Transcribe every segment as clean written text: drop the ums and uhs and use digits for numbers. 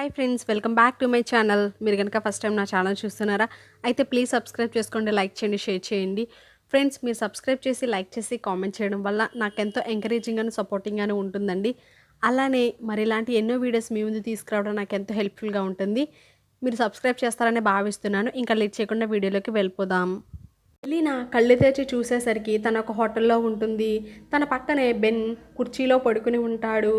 Hi friends, welcome back to my channel. మీరు కనుక first time నా ఛానల్ చూస్తున్నారా అయితే ప్లీజ్ సబ్స్క్రైబ్ చేసుకోండి, లైక్ చేయండి, షేర్ చేయండి. ఫ్రెండ్స్, మీరు సబ్స్క్రైబ్ చేసి లైక్ చేసి కామెంట్ చేయడం వల్ల నాకెంతో ఎంకరేజింగ్ అని సపోర్టింగ్ అని ఉంటుందండి. అలానే మరి ఇలాంటి ఎన్నో వీడియోస్ మీ ముందు తీసుకురావడం నాకు ఎంతో హెల్ప్ఫుల్గా ఉంటుంది. మీరు సబ్స్క్రైబ్ చేస్తారని భావిస్తున్నాను. ఇంకా లేట్ చేయకుండా వీడియోలోకి వెళ్ళిపోదాం. ఎలీనా కళ్ళు తెరిచి చూసేసరికి తన ఒక హోటల్లో ఉంటుంది. తన పక్కనే బెన్ కుర్చీలో పడుకుని ఉంటాడు.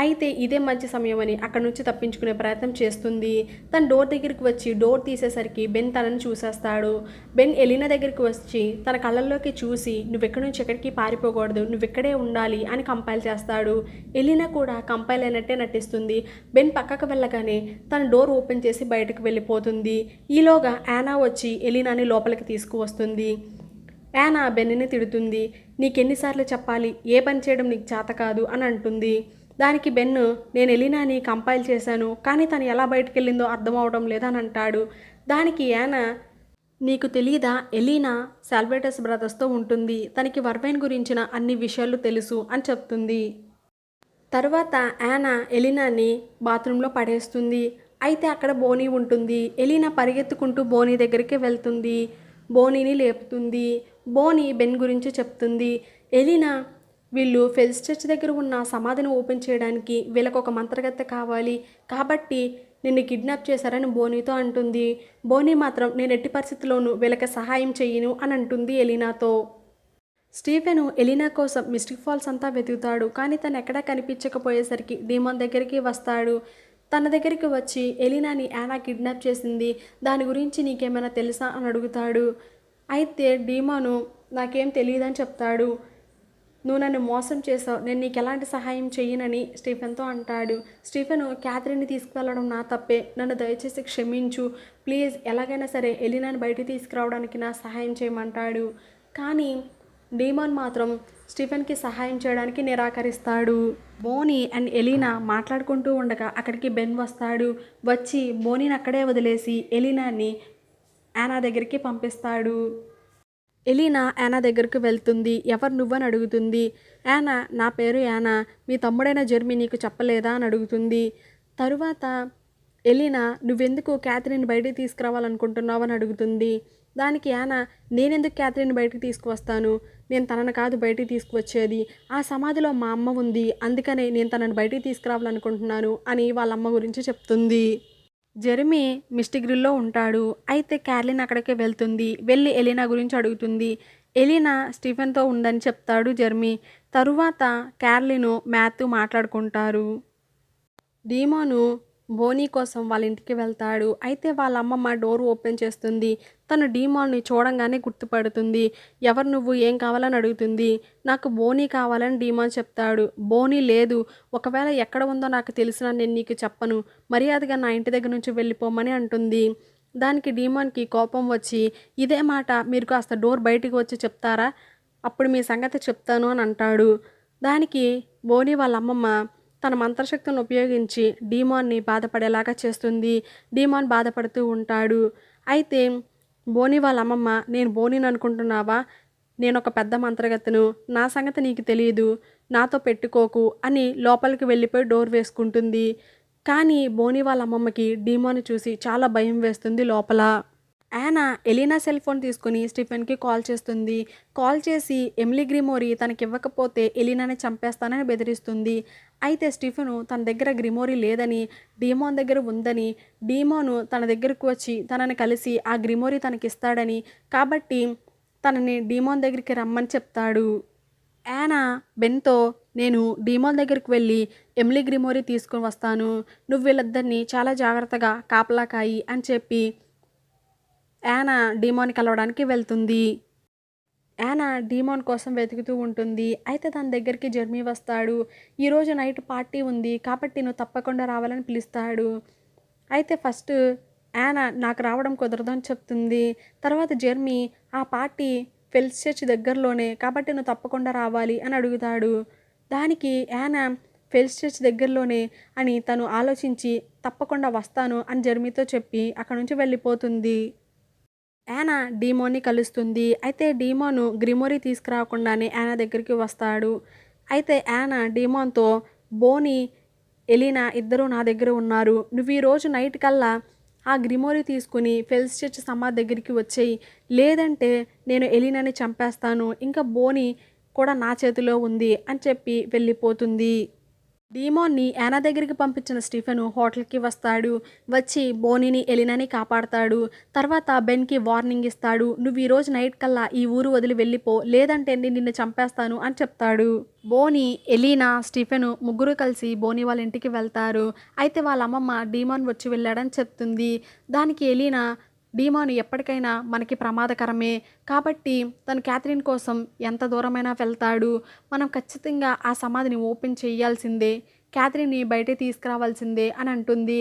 అయితే ఇదే మంచి సమయం అని అక్కడ నుంచి తప్పించుకునే ప్రయత్నం చేస్తుంది. తన డోర్ దగ్గరికి వచ్చి డోర్ తీసేసరికి బెన్ తనని చూసేస్తాడు. బెన్ ఎలీనా దగ్గరికి వచ్చి తన కళ్ళల్లోకి చూసి నువ్వెక్కడి నుంచి ఎక్కడికి పారిపోకూడదు, నువ్వెక్కడే ఉండాలి అని కంపైల్ చేస్తాడు. ఎలీనా కూడా కంపైల్ అయినట్టే నటిస్తుంది. బెన్ పక్కకు వెళ్ళగానే తన డోర్ ఓపెన్ చేసి బయటకు వెళ్ళిపోతుంది. ఈలోగా యానా వచ్చి ఎలీనాని లోపలికి తీసుకువస్తుంది. యానా బెన్నిని తిడుతుంది. నీకెన్నిసార్లు చెప్పాలి, ఏ పని చేయడం నీకు చేత కాదు అని అంటుంది. దానికి బెన్ను, నేను ఎలీనాని కంపైల్ చేశాను, కానీ తను ఎలా బయటకు వెళ్ళిందో అర్థం అవడం లేదని అంటాడు. దానికి యానా, నీకు తెలీదా, ఎలీనా సాల్వేటస్ బ్రదర్స్తో ఉంటుంది, తనకి వర్వైన్ గురించిన అన్ని విషయాలు తెలుసు అని చెప్తుంది. తర్వాత యానా ఎలీనాని బాత్రూంలో పడేస్తుంది. అయితే అక్కడ బోనీ ఉంటుంది. ఎలీనా పరిగెత్తుకుంటూ బోనీ దగ్గరికి వెళ్తుంది. బోనీని లేపుతుంది. బోనీ బెన్ గురించి చెప్తుంది. ఎలీనా, వీళ్ళు ఫెల్స్ చర్చ్ దగ్గర ఉన్న సమాధిని ఓపెన్ చేయడానికి వీళ్ళకు ఒక మంత్రగత్తె కావాలి, కాబట్టి నిన్ను కిడ్నాప్ చేశారని బోనీతో అంటుంది. బోనీ మాత్రం నేను ఎట్టి పరిస్థితుల్లోనూ వీళ్ళకి సహాయం చెయ్యను అని అంటుంది ఎలీనాతో. స్టీఫెను ఎలీనా కోసం మిస్టిక్ ఫాల్స్ అంతా వెతుకుతాడు, కానీ తను ఎక్కడా కనిపించకపోయేసరికి డీమాన్ దగ్గరికి వస్తాడు. తన దగ్గరికి వచ్చి ఎలీనాని యానా కిడ్నాప్ చేసింది, దాని గురించి నీకేమైనా తెలుసా అని అడుగుతాడు. అయితే డీమాను నాకేం తెలియదని చెప్తాడు. నువ్వు నన్ను మోసం చేసావు, నేను నీకు ఎలాంటి సహాయం చెయ్యనని స్టీఫెన్తో అంటాడు. స్టీఫెన్, క్యాథరిన్ని తీసుకువెళ్ళడం నా తప్పే, నన్ను దయచేసి క్షమించు, ప్లీజ్ ఎలాగైనా సరే ఎలీనాని బయటికి తీసుకురావడానికి నా సహాయం చేయమంటాడు. కానీ డీమాన్ మాత్రం స్టీఫెన్కి సహాయం చేయడానికి నిరాకరిస్తాడు. బోనీ అండ్ ఎలీనా మాట్లాడుకుంటూ ఉండగా అక్కడికి బెన్ వస్తాడు. వచ్చి బోనీని అక్కడే వదిలేసి ఎలీనాని యానా దగ్గరికి పంపిస్తాడు. ఎలీనా యానా దగ్గరకు వెళ్తుంది. ఎవరు నువ్వని అడుగుతుంది. యానా, నా పేరు యానా, మీ తమ్ముడైన జెర్మీ నీకు చెప్పలేదా అని అడుగుతుంది. తరువాత ఎలీనా, నువ్వెందుకు క్యాథరిన్ బయటికి తీసుకురావాలనుకుంటున్నావు అని అడుగుతుంది. దానికి యానా, నేనెందుకు క్యాథరిన్ బయటికి తీసుకువస్తాను, నేను తనను కాదు బయటికి తీసుకువచ్చేది, ఆ సమాధిలో మా అమ్మ ఉంది, అందుకనే నేను తనను బయటికి తీసుకురావాలనుకుంటున్నాను అని వాళ్ళ అమ్మ గురించి చెప్తుంది. జెర్మీ మిస్టిక్ గ్రిల్లో ఉంటాడు. అయితే క్యార్లిన్ అక్కడికి వెళ్తుంది. వెళ్ళి ఎలీనా గురించి అడుగుతుంది. ఎలీనా స్టీఫెన్తో ఉందని చెప్తాడు జెర్మీ. తరువాత క్యార్లిను మాథ్యూ మాట్లాడుకుంటారు. డీమాను బోనీ కోసం వాళ్ళ ఇంటికి వెళ్తాడు. అయితే వాళ్ళ అమ్మమ్మ డోర్ ఓపెన్ చేస్తుంది. తను డీమాన్ని చూడంగానే గుర్తుపడుతుంది. ఎవరు నువ్వు, ఏం కావాలని అడుగుతుంది. నాకు బోనీ కావాలని డీమాన్ చెప్తాడు. బోనీ లేదు, ఒకవేళ ఎక్కడ ఉందో నాకు తెలిసినా నేను నీకు చెప్పను, మర్యాదగా నా ఇంటి దగ్గర నుంచి వెళ్ళిపోమని అంటుంది. దానికి డీమాన్కి కోపం వచ్చి, ఇదే మాట మీరు కాస్త డోర్ బయటికి వచ్చి చెప్తారా, అప్పుడు మీ సంగతి చెప్తాను అని అంటాడు. దానికి బోనీ వాళ్ళ అమ్మమ్మ తన మంత్రశక్తిని ఉపయోగించి డీమాన్ని బాధపడేలాగా చేస్తుంది. డీమాన్ బాధపడుతూ ఉంటాడు. అయితే బోనీ వాళ్ళ అమ్మమ్మ, నేను బోనీని అనుకుంటున్నావా, నేను ఒక పెద్ద మంత్రగత్తెను, నా సంగతి నీకు తెలియదు, నాతో పెట్టుకోకు అని లోపలికి వెళ్ళిపోయి డోర్ వేసుకుంటుంది. కానీ బోనీ వాళ్ళ అమ్మమ్మకి డీమాన్ని చూసి చాలా భయం వేస్తుంది లోపల. యానా ఎలీనా సెల్ ఫోన్ తీసుకుని స్టీఫెన్కి కాల్ చేస్తుంది. కాల్ చేసి ఎమిలీ గ్రిమోరీ తనకి ఇవ్వకపోతే ఎలీనాని చంపేస్తానని బెదిరిస్తుంది. అయితే స్టీఫెను తన దగ్గర గ్రిమోరీ లేదని, డీమాన్ దగ్గర ఉందని, డీమాను తన దగ్గరకు వచ్చి తనని కలిసి ఆ గ్రిమోరీ తనకిస్తాడని, కాబట్టి తనని డీమాన్ దగ్గరికి రమ్మని చెప్తాడు. యానా బెన్తో, నేను డీమాన్ దగ్గరికి వెళ్ళి ఎమిలీ గ్రిమోరీ తీసుకుని వస్తాను, నువ్వు వీళ్ళిద్దరిని చాలా జాగ్రత్తగా కాపలా కాయి అని చెప్పి యానా డీమాన్ కలవడానికి వెళ్తుంది. యానా డీమాన్ కోసం వెతుకుతూ ఉంటుంది. అయితే తన దగ్గరికి జెర్మీ వస్తాడు. ఈరోజు నైట్ పార్టీ ఉంది, కాబట్టి నువ్వు తప్పకుండా రావాలని పిలుస్తాడు. అయితే ఫస్ట్ యానా నాకు రావడం కుదరదు అని చెప్తుంది. తర్వాత జెర్మీ, ఆ పార్టీ ఫెల్స్ చర్చ్ దగ్గరలోనే, కాబట్టి నువ్వు తప్పకుండా రావాలి అని అడుగుతాడు. దానికి యానా ఫెల్స్ చర్చ్ దగ్గరలోనే అని తను ఆలోచించి తప్పకుండా వస్తాను అని జెర్మీతో చెప్పి అక్కడ నుంచి వెళ్ళిపోతుంది. యానా డీమోన్ని కలుస్తుంది. అయితే డీమోను గ్రిమోరీ తీసుకురాకుండానే యానా దగ్గరికి వస్తాడు. అయితే యానా డీమోన్తో, బోనీ ఎలీనా ఇద్దరూ నా దగ్గర ఉన్నారు. నువ్వు ఈరోజు నైట్ కల్లా ఆ గ్రిమోరీ తీసుకుని ఫెల్స్ చర్చ్ సమాధి దగ్గరికి వచ్చేయి. లేదంటే నేను ఎలీనాని చంపేస్తాను. ఇంకా బోని కూడా నా చేతిలో ఉంది అని చెప్పి వెళ్ళిపోతుంది. డీమాన్ని యానా దగ్గరికి పంపించిన స్టీఫెన్ హోటల్కి వస్తాడు. వచ్చి బోనీని ఎలినాని కాపాడతాడు. తర్వాత బెన్కి వార్నింగ్ ఇస్తాడు. నువ్వు ఈరోజు నైట్ కల్లా ఈ ఊరు వదిలి వెళ్ళిపో, లేదంటే నేను నిన్ను చంపేస్తాను అని చెప్తాడు. బోని, ఎలీనా, స్టీఫెన్ ముగ్గురు కలిసి బోని వాళ్ళ ఇంటికి వెళ్తారు. అయితే వాళ్ళ అమ్మమ్మ డీమాన్ వచ్చి వెళ్ళాడని చెప్తుంది. దానికి ఎలీనా, డీమాన్ ఎప్పటికైనా మనకి ప్రమాదకరమే, కాబట్టి తను క్యాథరిన్ కోసం ఎంత దూరమైనా వెళ్తాడు. మనం ఖచ్చితంగా ఆ సమాధిని ఓపెన్ చేయాల్సిందే, క్యాథరిన్ని బయటే తీసుకురావాల్సిందే అని అంటుంది.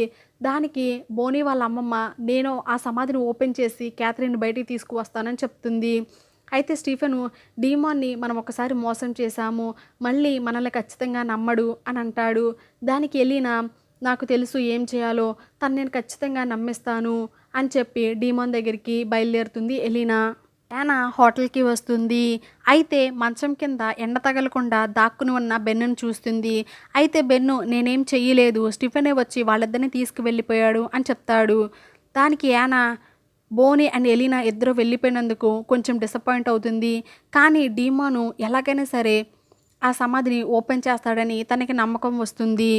దానికి బోని వాళ్ళ అమ్మమ్మ, నేను ఆ సమాధిని ఓపెన్ చేసి క్యాథరిన్ బయటికి తీసుకువస్తానని చెప్తుంది. అయితే స్టీఫెను, డీమాన్ని మనం ఒకసారి మోసం చేశాము, మళ్ళీ మనల్ని ఖచ్చితంగా నమ్మడు అని అంటాడు. దానికి ఎలీనా, నాకు తెలుసు ఏం చేయాలో, తను నేను ఖచ్చితంగా నమ్మిస్తాను అని చెప్పి డీమాన్ దగ్గరికి బయలుదేరుతుంది ఎలీనా. యానా హోటల్కి వస్తుంది. అయితే మంచం కింద ఎండ తగలకుండా దాక్కుని ఉన్న బెన్నును చూస్తుంది. అయితే బెన్ను, నేనేం చెయ్యలేదు, స్టీఫెనే వచ్చి వాళ్ళిద్దరిని తీసుకువెళ్ళిపోయాడు అని చెప్తాడు. దానికి యానా, బోని అండ్ ఎలీనా ఇద్దరు వెళ్ళిపోయినందుకు కొంచెం డిసప్పాయింట్ అవుతుంది. కానీ డీమాను ఎలాగైనా సరే ఆ సమాధిని ఓపెన్ చేస్తాడని తనకి నమ్మకం వస్తుంది.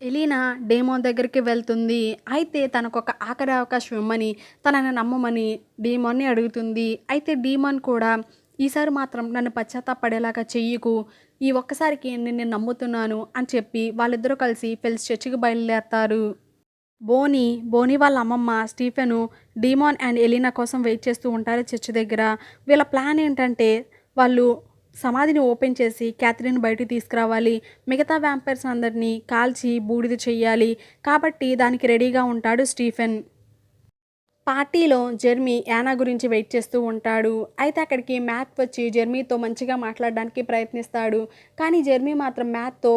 ఎలీనా డీమాన్ దగ్గరికి వెళ్తుంది. అయితే తనకు ఒక ఆఖరి అవకాశం ఇమ్మని, తనని నమ్మమని డీమాన్ని అడుగుతుంది. అయితే డీమాన్ కూడా, ఈసారి మాత్రం నన్ను పశ్చాత్తాపడేలాగా చెయ్యకు, ఈ ఒక్కసారికి నేను నమ్ముతున్నాను అని చెప్పి వాళ్ళిద్దరూ కలిసి ఫెల్స్ చర్చికి బయలుదేరతారు. బోని వాళ్ళ అమ్మమ్మ, స్టీఫెను, డీమాన్ అండ్ ఎలీనా కోసం వెయిట్ చేస్తూ ఉంటారు చర్చి దగ్గర. వీళ్ళ ప్లాన్ ఏంటంటే, వాళ్ళు సమాధిని ఓపెన్ చేసి క్యాథరిన్ బయటికి తీసుకురావాలి, మిగతా వ్యాంపైర్స్ అందరినీ కాల్చి బూడిద చెయ్యాలి. కాబట్టి దానికి రెడీగా ఉంటాడు స్టీఫెన్. పార్టీలో జెర్మీ యానా గురించి వెయిట్ చేస్తూ ఉంటాడు. అయితే అక్కడికి మ్యాథ్ వచ్చి జెర్మీతో మంచిగా మాట్లాడడానికి ప్రయత్నిస్తాడు. కానీ జెర్మీ మాత్రం మ్యాథ్తో,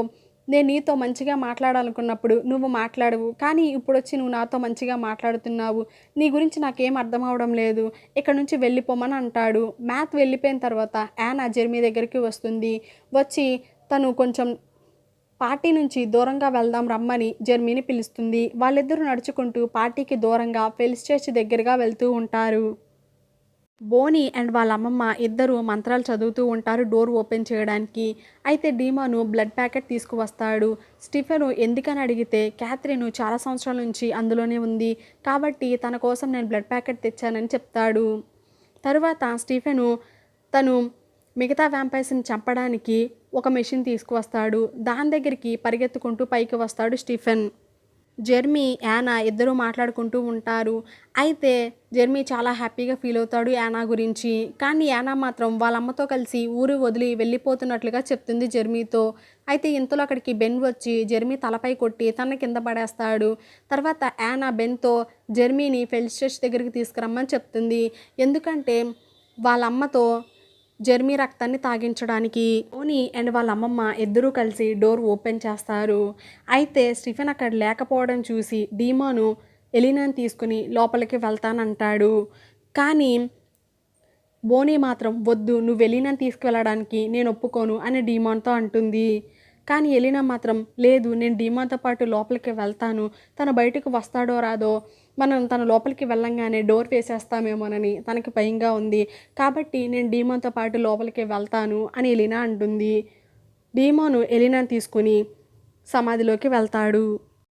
నేను నీతో మంచిగా మాట్లాడాలనుకున్నప్పుడు నువ్వు మాట్లాడవు, కానీ ఇప్పుడు వచ్చి నువ్వు నాతో మంచిగా మాట్లాడుతున్నావు, నీ గురించి నాకేం అర్థం అవడం లేదు, ఇక్కడ నుంచి వెళ్ళిపోమని అంటాడు. మ్యాథ్ వెళ్ళిపోయిన తర్వాత యానా జెర్మీ దగ్గరికి వస్తుంది. వచ్చి తను కొంచెం పార్టీ నుంచి దూరంగా వెళ్దాం రమ్మని జెర్మీని పిలుస్తుంది. వాళ్ళిద్దరూ నడుచుకుంటూ పార్టీకి దూరంగా ఫెల్స్ చర్చ్ దగ్గరగా వెళ్తూ ఉంటారు. బోని అండ్ వాళ్ళ అమ్మమ్మ ఇద్దరు మంత్రాలు చదువుతూ ఉంటారు డోర్ ఓపెన్ చేయడానికి. అయితే డీమాను బ్లడ్ ప్యాకెట్ తీసుకువస్తాడు. స్టీఫెను ఎందుకని అడిగితే, క్యాథరిన్ చాలా సంవత్సరాల నుంచి అందులోనే ఉంది, కాబట్టి తన కోసం నేను బ్లడ్ ప్యాకెట్ తెచ్చానని చెప్తాడు. తరువాత స్టీఫెను తను మిగతా వ్యాంపైర్స్ని చంపడానికి ఒక మెషిన్ తీసుకువస్తాడు. దాని దగ్గరికి పరిగెత్తుకుంటూ పైకి వస్తాడు స్టీఫెన్. జెర్మీ, యానా ఇద్దరూ మాట్లాడుకుంటూ ఉంటారు. అయితే జెర్మీ చాలా హ్యాపీగా ఫీల్ అవుతాడు యానా గురించి. కానీ యానా మాత్రం వాళ్ళ అమ్మతో కలిసి ఊరు వదిలి వెళ్ళిపోతున్నట్లుగా చెప్తుంది జెర్మీతో. అయితే ఇంతలో అక్కడికి బెన్ వచ్చి జెర్మీ తలపై కొట్టి తన కింద పడేస్తాడు. తర్వాత యానా బెన్తో జెర్మీని ఫెల్స్ చర్చ్ దగ్గరికి తీసుకురమ్మని చెప్తుంది. ఎందుకంటే వాళ్ళ అమ్మతో జెర్మీ రక్తాన్ని తాగించడానికి. ఓని అండ్ వాళ్ళ అమ్మమ్మ ఇద్దరూ కలిసి డోర్ ఓపెన్ చేస్తారు. అయితే స్టీఫెన్ అక్కడ లేకపోవడం చూసి డీమాను ఎలీనాని తీసుకుని లోపలికి వెళ్తానంటాడు. కానీ బోని మాత్రం, వద్దు, నువ్వు ఎలీనాని తీసుకువెళ్ళడానికి నేను ఒప్పుకోను అని డీమాన్తో అంటుంది. కానీ ఎలీనా మాత్రం, లేదు, నేను డీమాన్తో పాటు లోపలికి వెళ్తాను, తను బయటకు వస్తాడో రాదో, మనం తన లోపలికి వెళ్ళంగానే డోర్ వేసేస్తామేమోనని తనకి భయంగా ఉంది, కాబట్టి నేను డీమాన్తో పాటు లోపలికి వెళ్తాను అని ఎలీనా అంటుంది. డీమాను ఎలీనాని తీసుకుని సమాధిలోకి వెళ్తాడు.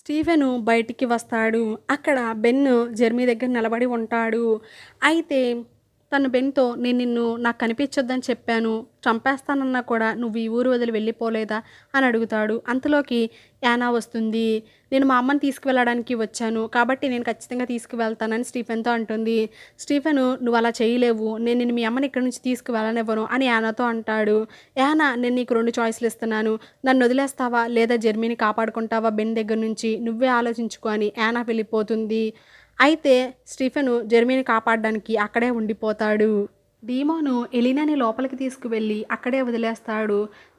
స్టీఫెను బయటికి వస్తాడు. అక్కడ బెన్ జెర్మీ దగ్గర నిలబడి ఉంటాడు. అయితే తను బెన్తో, నేను నిన్ను నాకు కనిపించొద్దని చెప్పాను, చంపేస్తానన్నా కూడా నువ్వు ఈ ఊరు వదిలి వెళ్ళిపోలేదా అని అడుగుతాడు. అంతలోకి యానా వస్తుంది. నేను మా అమ్మని తీసుకువెళ్ళడానికి వచ్చాను, కాబట్టి నేను ఖచ్చితంగా తీసుకువెళ్తానని స్టీఫెన్తో అంటుంది. స్టీఫెను, నువ్వు అలా చేయలేవు, నేను మీ అమ్మని ఇక్కడి నుంచి తీసుకువెళ్ళనివ్వను అని యానాతో అంటాడు. యానా, నేను నీకు 2 చాయిస్లు ఇస్తున్నాను, నన్ను వదిలేస్తావా లేదా జెర్మీని కాపాడుకుంటావా బెన్ దగ్గర నుంచి, నువ్వే ఆలోచించుకో అని యానా వెళ్ళిపోతుంది. అయితే స్టీఫెను జెర్మీని కాపాడడానికి అక్కడే ఉండిపోతాడు. డీమాను ఎలీనాని లోపలికి తీసుకువెళ్ళి అక్కడే వదిలేస్తాడు.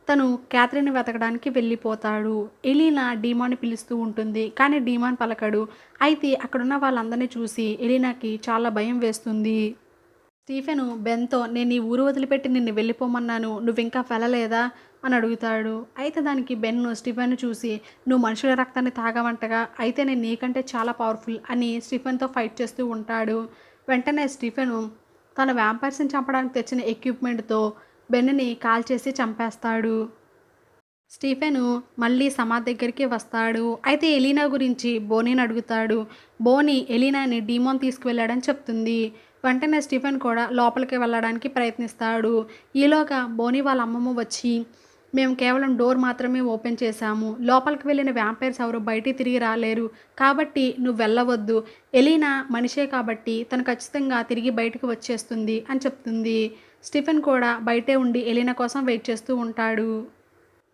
తను క్యాథరిన్ వెతకడానికి వెళ్ళిపోతాడు. ఎలీనా డీమాన్ని పిలుస్తూ ఉంటుంది, కానీ డీమాన్ పలకడు. అయితే అక్కడున్న వాళ్ళందరినీ చూసి ఎలీనాకి చాలా భయం వేస్తుంది. స్టీఫెను బెన్‌తో నేను ఈ ఊరు వదిలిపెట్టి నిన్ను వెళ్ళిపోమన్నాను. నువ్వింకా వెళ్ళలేదా? అని అడుగుతాడు. అయితే దానికి బెన్ స్టీఫెన్‌ని చూసి నువ్వు మనుషుల రక్తాన్ని తాగావంటగా, అయితే నేను నీకంటే చాలా పవర్‌ఫుల్ అని స్టీఫెన్‌తో ఫైట్ చేస్తూ ఉంటాడు. వెంటనే స్టీఫెను తన వ్యాంపైర్స్‌ని చంపడానికి తెచ్చిన ఎక్విప్‌మెంట్‌తో బెన్‌ని కాల్చేసి చంపేస్తాడు. స్టీఫెను మళ్ళీ సమాధి దగ్గరికి వస్తాడు. అయితే ఎలీనా గురించి బోనీని అడుగుతాడు. బోనీ ఎలీనాని డీమోన్ తీసుకువెళ్ళాడని చెప్తుంది. వెంటనే స్టీఫెన్ కూడా లోపలికి వెళ్ళడానికి ప్రయత్నిస్తాడు. ఈలోగా బోనీ వాళ్ళ అమ్మమ్మ వచ్చి మేము కేవలం డోర్ మాత్రమే ఓపెన్ చేశాము. లోపలికి వెళ్ళిన వ్యాంపైర్స్ ఎవరు బయటికి తిరిగి రాలేరు. కాబట్టి నువ్వు వెళ్ళవద్దు. ఎలీనా మనిషే కాబట్టి తను ఖచ్చితంగా తిరిగి బయటకు వచ్చేస్తుంది అని చెప్తుంది. స్టీఫెన్ కూడా బయటే ఉండి ఎలీనా కోసం వెయిట్ చేస్తూ ఉంటాడు.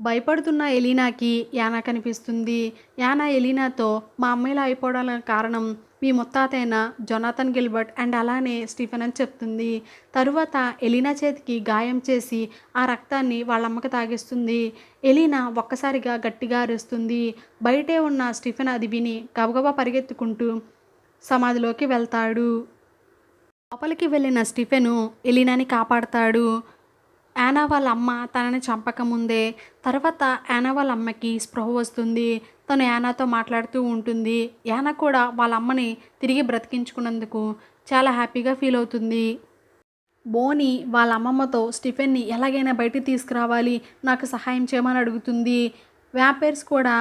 భయపడుతున్న ఎలీనాకి యానా కనిపిస్తుంది. యానా ఎలీనాతో మా అమ్మ ఇలా అయిపోవడానికి కారణం మీ ముత్తాతైన జొనాథన్ గిల్బర్ట్ అండ్ అలానే స్టీఫెన్ అని చెప్తుంది. తరువాత ఎలీనా చేతికి గాయం చేసి ఆ రక్తాన్ని వాళ్ళమ్మకి తాగిస్తుంది. ఎలీనా ఒక్కసారిగా గట్టిగా అరుస్తుంది. బయటే ఉన్న స్టీఫెన్ అది విని గబగబా పరిగెత్తుకుంటూ సమాధిలోకి వెళ్తాడు. లోపలికి వెళ్ళిన స్టీఫెను ఎలీనాని కాపాడతాడు. యానా వాళ్ళ అమ్మ తనని చంపకముందే తర్వాత యానా వాళ్ళ అమ్మకి స్పృహ వస్తుంది. తను యానాతో మాట్లాడుతూ ఉంటుంది. యానా కూడా వాళ్ళ అమ్మని తిరిగి బ్రతికించుకున్నందుకు చాలా హ్యాపీగా ఫీల్ అవుతుంది. బోనీ వాళ్ళ అమ్మమ్మతో స్టీఫెన్ని ఎలాగైనా బయటికి తీసుకురావాలి, నాకు సహాయం చేయమని అడుగుతుంది. వ్యాంపైర్స్ కూడా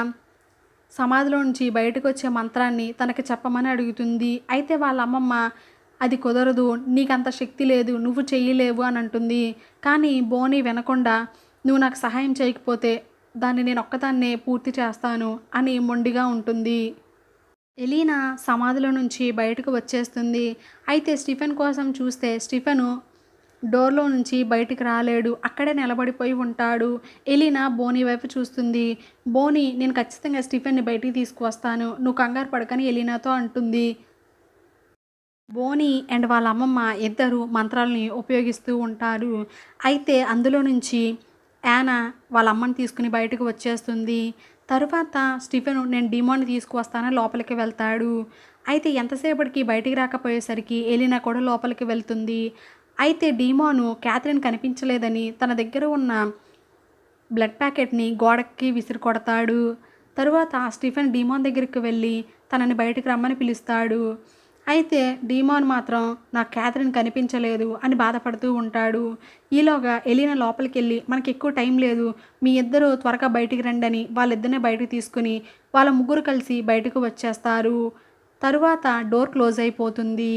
సమాధిలో నుంచి బయటకు వచ్చే మంత్రాన్ని తనకి చెప్పమని అడుగుతుంది. అయితే వాళ్ళ అమ్మమ్మ అది కుదరదు, నీకంత శక్తి లేదు, నువ్వు చెయ్యలేవు అని అంటుంది. కానీ బోనీ వినకుండా నువ్వు నాకు సహాయం చేయకపోతే దాన్ని నేను ఒక్కదాన్నే పూర్తి చేస్తాను అని మొండిగా ఉంటుంది. ఎలీనా సమాధిలో నుంచి బయటకు వచ్చేస్తుంది. అయితే స్టీఫెన్ కోసం చూస్తే స్టీఫెను డోర్లో నుంచి బయటికి రాలేడు. అక్కడే నిలబడిపోయి ఉంటాడు. ఎలీనా బోనీ వైపు చూస్తుంది. బోనీ నేను ఖచ్చితంగా స్టీఫెన్ని బయటికి తీసుకువస్తాను, నువ్వు కంగారు పడకని ఎలీనాతో అంటుంది. బోనీ అండ్ వాళ్ళ అమ్మమ్మ ఇద్దరు మంత్రాలని ఉపయోగిస్తూ ఉంటారు. అయితే అందులో నుంచి యానా వాళ్ళ అమ్మని తీసుకుని బయటకు వచ్చేస్తుంది. తరువాత స్టీఫెన్ నేను డీమోని తీసుకువస్తానని లోపలికి వెళ్తాడు. అయితే ఎంతసేపటికి బయటికి రాకపోయేసరికి ఎలీనా కూడా లోపలికి వెళ్తుంది. అయితే డీమోను క్యాథరిన్ కనిపించలేదని తన దగ్గర ఉన్న బ్లడ్ ప్యాకెట్ని గోడకి విసిరి కొడతాడు. తరువాత స్టీఫెన్ డీమోన్ దగ్గరికి వెళ్ళి తనని బయటికి రమ్మని పిలుస్తాడు. అయితే డీమోన్ మాత్రం నాకు క్యాథరిన్ కనిపించలేదు అని బాధపడుతూ ఉంటాడు. ఈలోగా ఎలీనా లోపలికి వెళ్ళి మనకి ఎక్కువ టైం లేదు, మీ ఇద్దరు త్వరగా బయటికి రండి అని వాళ్ళిద్దరిని బయటకు తీసుకుని వాళ్ళ ముగ్గురు కలిసి బయటకు వచ్చేస్తారు. తరువాత డోర్ క్లోజ్ అయిపోతుంది.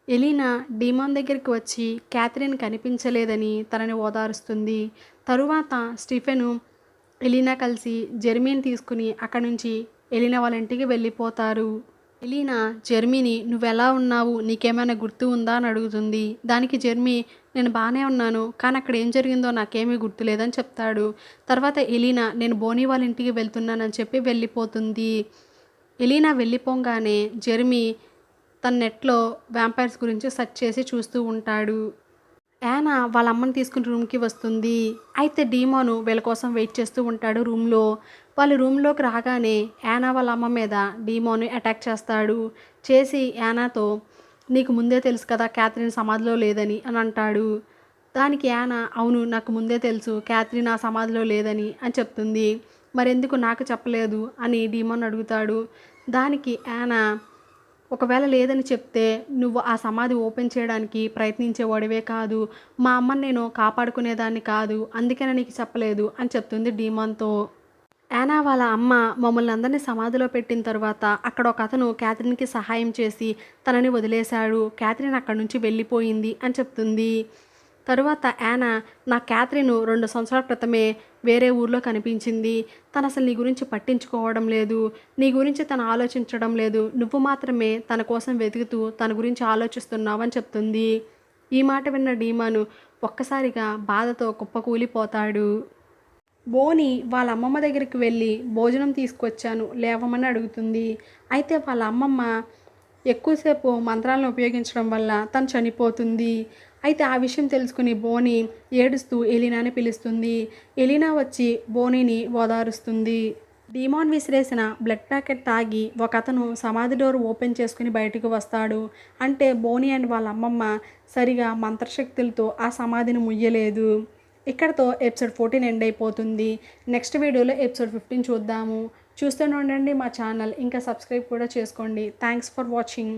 ఎలీనా డీమోన్ దగ్గరికి వచ్చి క్యాథరిన్ కనిపించలేదని తనని ఓదారుస్తుంది. తరువాత స్టీఫెను ఎలీనా కలిసి జెర్మీని తీసుకుని అక్కడి నుంచి ఎలీనా వాళ్ళ ఇంటికి వెళ్ళిపోతారు. ఎలీనా జెర్మీని నువ్వెలా ఉన్నావు, నీకేమైనా గుర్తు ఉందా అని అడుగుతుంది. దానికి జెర్మీ నేను బాగానే ఉన్నాను, కానీ అక్కడ ఏం జరిగిందో నాకేమీ గుర్తులేదని చెప్తాడు. తర్వాత ఎలీనా నేను బోనీ వాళ్ళ ఇంటికి వెళ్తున్నానని చెప్పి వెళ్ళిపోతుంది. ఎలీనా వెళ్ళిపోగానే జెర్మీ తన నెట్లో వ్యాంపైర్స్ గురించి సెర్చ్ చేసి చూస్తూ ఉంటాడు. యానా వాళ్ళ అమ్మని తీసుకుని రూమ్కి వస్తుంది. అయితే డీమోను వీళ్ళ కోసం వెయిట్ చేస్తూ ఉంటాడు రూమ్లో. వాళ్ళు రూమ్లోకి రాగానే యానా వాళ్ళ అమ్మ మీద డీమోను అటాక్ చేస్తాడు. చేసి యానాతో నీకు ముందే తెలుసు కదా క్యాథరిన్ సమాధిలో లేదని అని అంటాడు. దానికి యానా అవును నాకు ముందే తెలుసు క్యాథరిన్ ఆ సమాధిలో లేదని అని చెప్తుంది. మరెందుకు నాకు చెప్పలేదు అని డీమోన్ అడుగుతాడు. దానికి యానా ఒకవేళ లేదని చెప్తే నువ్వు ఆ సమాధి ఓపెన్ చేయడానికి ప్రయత్నించేవాడివే కాదు, మా అమ్మని నేను కాపాడుకునేదాన్ని కాదు, అందుకనే నీకు చెప్పలేదు అని చెప్తుంది డీమోన్తో. యానా వాళ్ళ అమ్మ మమ్మల్ని అందరినీ సమాధిలో పెట్టిన తర్వాత అక్కడ ఒక అతను క్యాథరిన్కి సహాయం చేసి తనని వదిలేశాడు, క్యాథరిన్ అక్కడి నుంచి వెళ్ళిపోయింది అని చెప్తుంది. తరువాత యానా నా క్యాథరిన్ 2 సంవత్సరాల క్రితమే వేరే ఊర్లో కనిపించింది, తను అసలు నీ గురించి పట్టించుకోవడం లేదు, నీ గురించి తను ఆలోచించడం లేదు, నువ్వు మాత్రమే తన కోసం వెతుకుతూ తన గురించి ఆలోచిస్తున్నావు అని చెప్తుంది. ఈ మాట విన్న డీమోన్ ఒక్కసారిగా బాధతో కుప్పకూలిపోతాడు. బోనీ వాళ్ళ అమ్మమ్మ దగ్గరికి వెళ్ళి భోజనం తీసుకొచ్చాను లేవమని అడుగుతుంది. అయితే వాళ్ళ అమ్మమ్మ ఎక్కువసేపు మంత్రాలను ఉపయోగించడం వల్ల తను చనిపోతుంది. అయితే ఆ విషయం తెలుసుకుని బోనీ ఏడుస్తూ ఎలీనాని పిలుస్తుంది. ఎలీనా వచ్చి బోనీని ఓదారుస్తుంది. డీమాన్ విసిరేసిన బ్లడ్ ప్యాకెట్ తాగి ఒకతను సమాధి డోర్ ఓపెన్ చేసుకుని బయటకు వస్తాడు. అంటే బోని అండ్ వాళ్ళ అమ్మమ్మ సరిగా మంత్రశక్తులతో ఆ సమాధిని ముయ్యలేదు. ఇక్కడతో ఎపిసోడ్ 14 ఎండ్ అయిపోతుంది. నెక్స్ట్ వీడియోలో ఎపిసోడ్ 15 చూద్దాము. చూస్తూనే ఉండండి మా ఛానల్. ఇంకా సబ్స్క్రైబ్ కూడా చేసుకోండి. Thanks for watching.